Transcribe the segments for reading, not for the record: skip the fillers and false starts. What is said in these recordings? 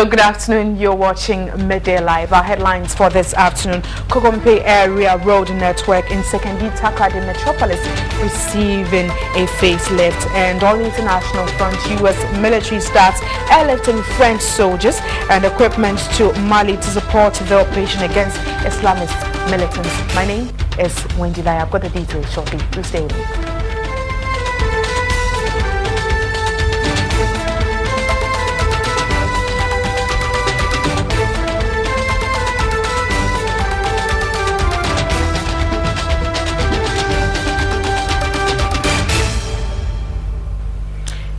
Hello, good afternoon. You're watching Midday Live. Our headlines for this afternoon: Kokompe Area Road Network in Sekendi Takrady Metropolis receiving a facelift, and on the international front, U.S. military starts airlifting French soldiers and equipment to Mali to support the operation against Islamist militants. My name is Wendy Lai. I've got the details shortly. Please stay with me.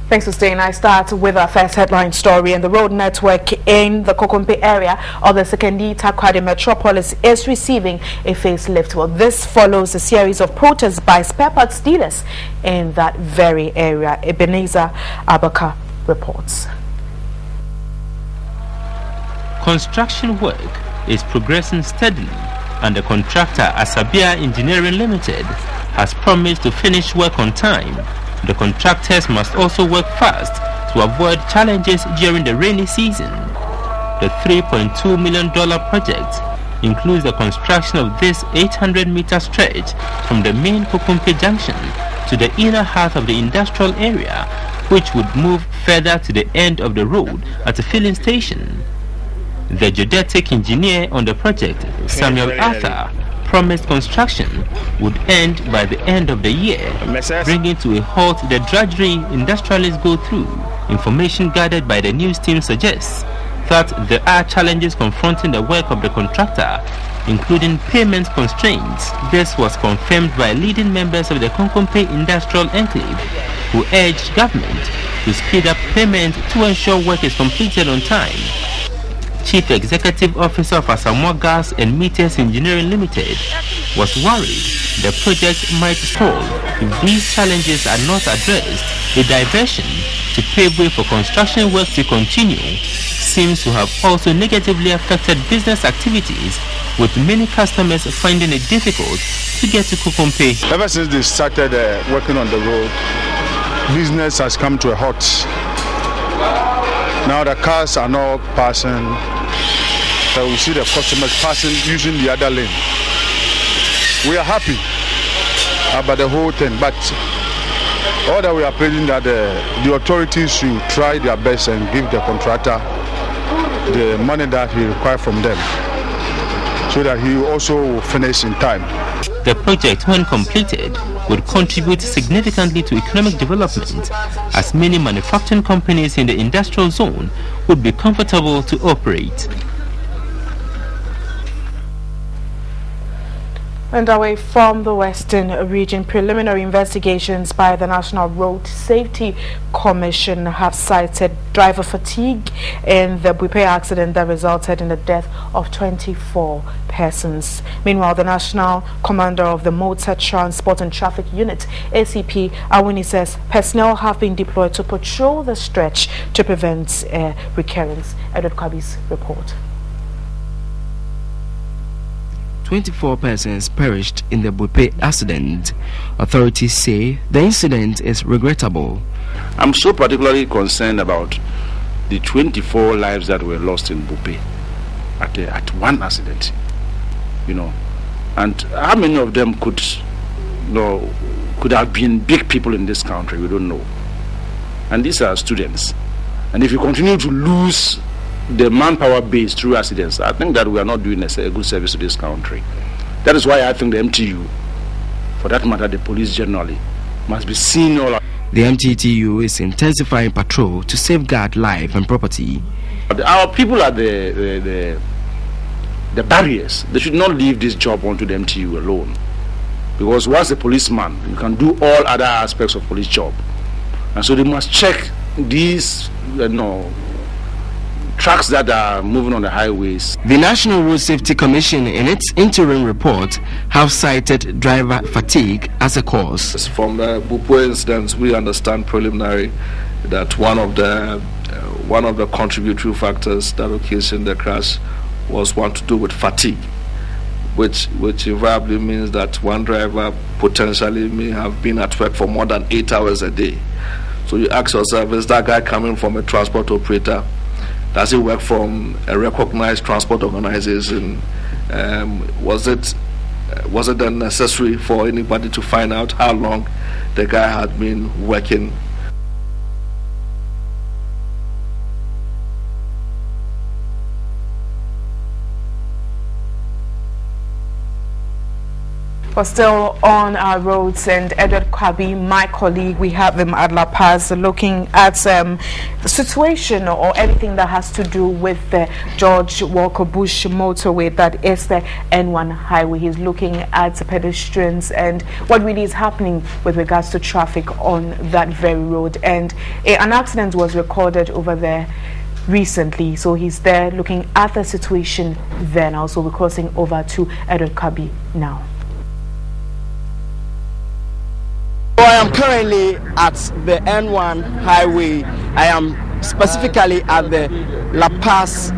Thanks for staying. I start with our first headline story, and the road network in the Kokompe area of the Sekendi Takrady Metropolis is receiving a facelift. Well, this follows a series of protests by spare parts dealers in that very area. Ebenezer Abaka reports. Construction work is progressing steadily, and the contractor Asabia Engineering Limited has promised to finish work on time. The contractors must also work fast to avoid challenges during the rainy season. The $3.2 million project includes the construction of this 800-meter stretch from the main Kokompe junction to the inner half of the industrial area, which would move further to the end of the road at a filling station. The geodetic engineer on the project, Samuel Arthur, promised construction would end by the end of the year, bringing to a halt the drudgery industrialists go through. Information gathered by the news team suggests that there are challenges confronting the work of the contractor, including payment constraints. This was confirmed by leading members of the Kokompe Industrial Enclave, who urged government to speed up payment to ensure work is completed on time. Chief Executive Officer of Asamoah Gas and Meters Engineering Limited was worried the project might stall if these challenges are not addressed. A diversion to pave way for construction work to continue seems to have also negatively affected business activities, with many customers finding it difficult to get to Kokompe. Ever since they started working on the road, business has come to a halt. Now the cars are not passing, so we see the customers passing using the other lane. We are happy about the whole thing, but all that we are praying that the authorities should try their best and give the contractor the money that he requires from them, so that he also will finish in time. The project, when completed, would contribute significantly to economic development, as many manufacturing companies in the industrial zone would be comfortable to operate. And away from the western region, preliminary investigations by the National Road Safety Commission have cited driver fatigue in the Midday accident that resulted in the death of 24 persons. Meanwhile, the National Commander of the Motor Transport and Traffic Unit, ACP Awuni, says personnel have been deployed to patrol the stretch to prevent recurrence. Edward Kwabi's report. 24 persons perished in the Midday accident. Authorities say the incident is regrettable. I'm so particularly concerned about the 24 lives that were lost in Midday at one accident, and how many of them could have been big people in this country, we don't know. And these are students, and if you continue to lose the manpower base through accidents, I think that we are not doing a good service to this country. That is why I think the MTU, for that matter the police generally, must be seen all. The MTTU is intensifying patrol to safeguard life and property. Our people are the barriers. They should not leave this job onto the MTU alone, because once a policeman, you can do all other aspects of police job, and so they must check these trucks that are moving on the highways. The National Road Safety Commission, in its interim report, have cited driver fatigue as a cause. From the Midday incident, we understand preliminary that one of the contributory factors that occasioned the crash was one to do with fatigue, which invariably means that one driver potentially may have been at work for more than 8 hours a day. So you ask yourself, is that guy coming from a transport operator Does it work from a recognized transport organization? Was it then necessary for anybody to find out how long the guy had been working? We're still on our roads, and Edward Kwabi, my colleague, we have him at La Paz looking at the situation or anything that has to do with the George Walker Bush motorway, that is the N1 highway. He's looking at the pedestrians and what really is happening with regards to traffic on that very road. And an accident was recorded over there recently, so he's there looking at the situation then. Also, we're crossing over to Edward Kwabi now. I am currently at the N1 highway. I am specifically at the La Paz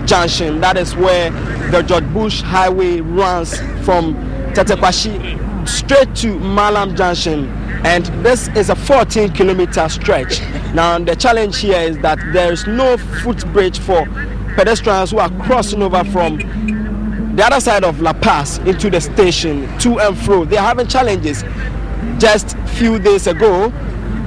junction. That is where the George Bush highway runs from Tetekwashi straight to Malam junction, and this is a 14-kilometer stretch. Now the challenge here is that there is no footbridge for pedestrians who are crossing over from the other side of La Paz into the station to and fro. They are having challenges. Just a few days ago,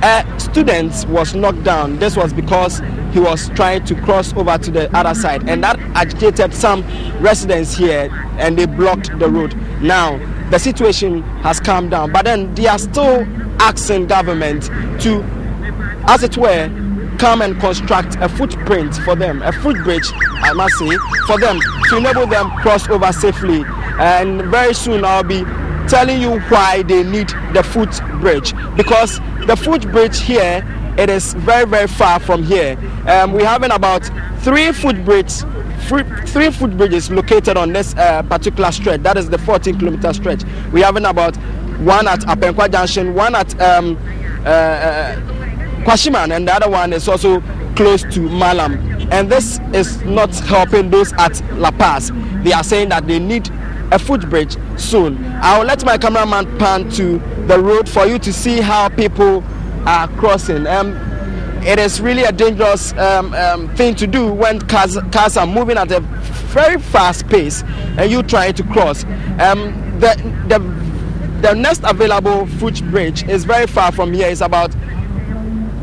a student was knocked down. This was because he was trying to cross over to the other side, and that agitated some residents here, and they blocked the road. Now the situation has calmed down, but then they are still asking government to, as it were, come and construct a footprint for them, a footbridge, I must say, for them to enable them cross over safely. And very soon I'll be telling you why they need the footbridge, because the footbridge here, it is very, very far from here. We're having about three footbridges located on this particular stretch. That is the 14-kilometer stretch. We're having about one at Apenkwa Junction, one at Kwashiman, and the other one is also close to Malam. And this is not helping those at La Paz. They are saying that they need a footbridge soon. I'll let my cameraman pan to the road for you to see how people are crossing. It is really a dangerous thing to do when cars are moving at a very fast pace and you try to cross. The next available footbridge is very far from here. It's about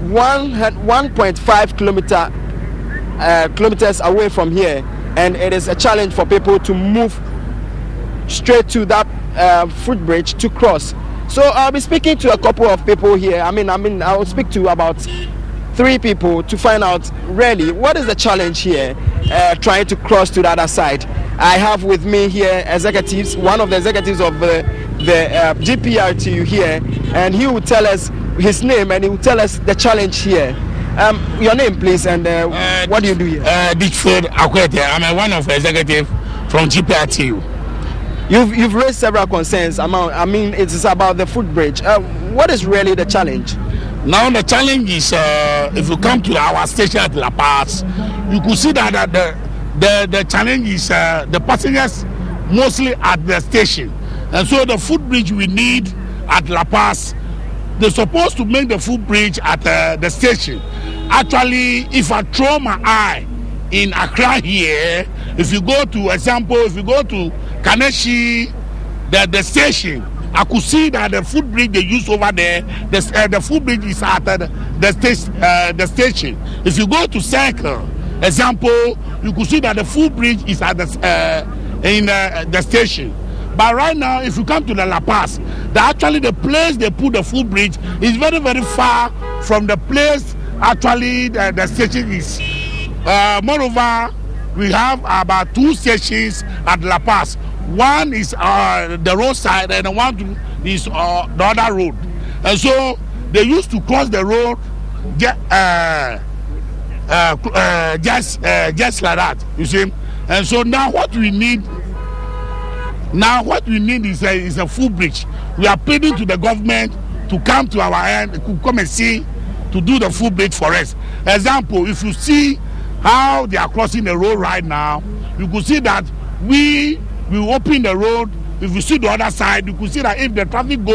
1.5 kilometers away from here, and it is a challenge for people to move straight to that footbridge to cross. So I'll be speaking to a couple of people here. I'll speak to about 3 people to find out really what is the challenge here, trying to cross to the other side. I have with me here executives, one of the executives of the GPRTU here, and he will tell us his name and he will tell us the challenge here. Your name, please, and what do you do here? Ditford Akwete. I'm one of the executives from GPRTU. You've raised several concerns. It is about the footbridge. What is really the challenge? Now the challenge is, if you come to our station at La Paz, you could see that the challenge is the passengers mostly at the station, and so the footbridge we need at La Paz, they're supposed to make the footbridge at the station. Actually, if I throw my eye in Accra here, if you go to Kaneshi, the station, I could see that the footbridge they use over there, the footbridge is at the station. If you go to Circle, example, you could see that the footbridge is at the station. But right now, if you come to the La Paz, the place they put the footbridge is very, very far from the place actually the station is. Moreover, we have about 2 stations at La Paz. One is the roadside, and one is the other road. And so they used to cross the road just like that, you see. And so now what we need is a full bridge. We are pleading to the government to come to our end, to come and see, to do the full bridge for us. Example, if you see how they are crossing the road right now, you could see that we will open the road. If you see the other side, you could see that if the traffic goes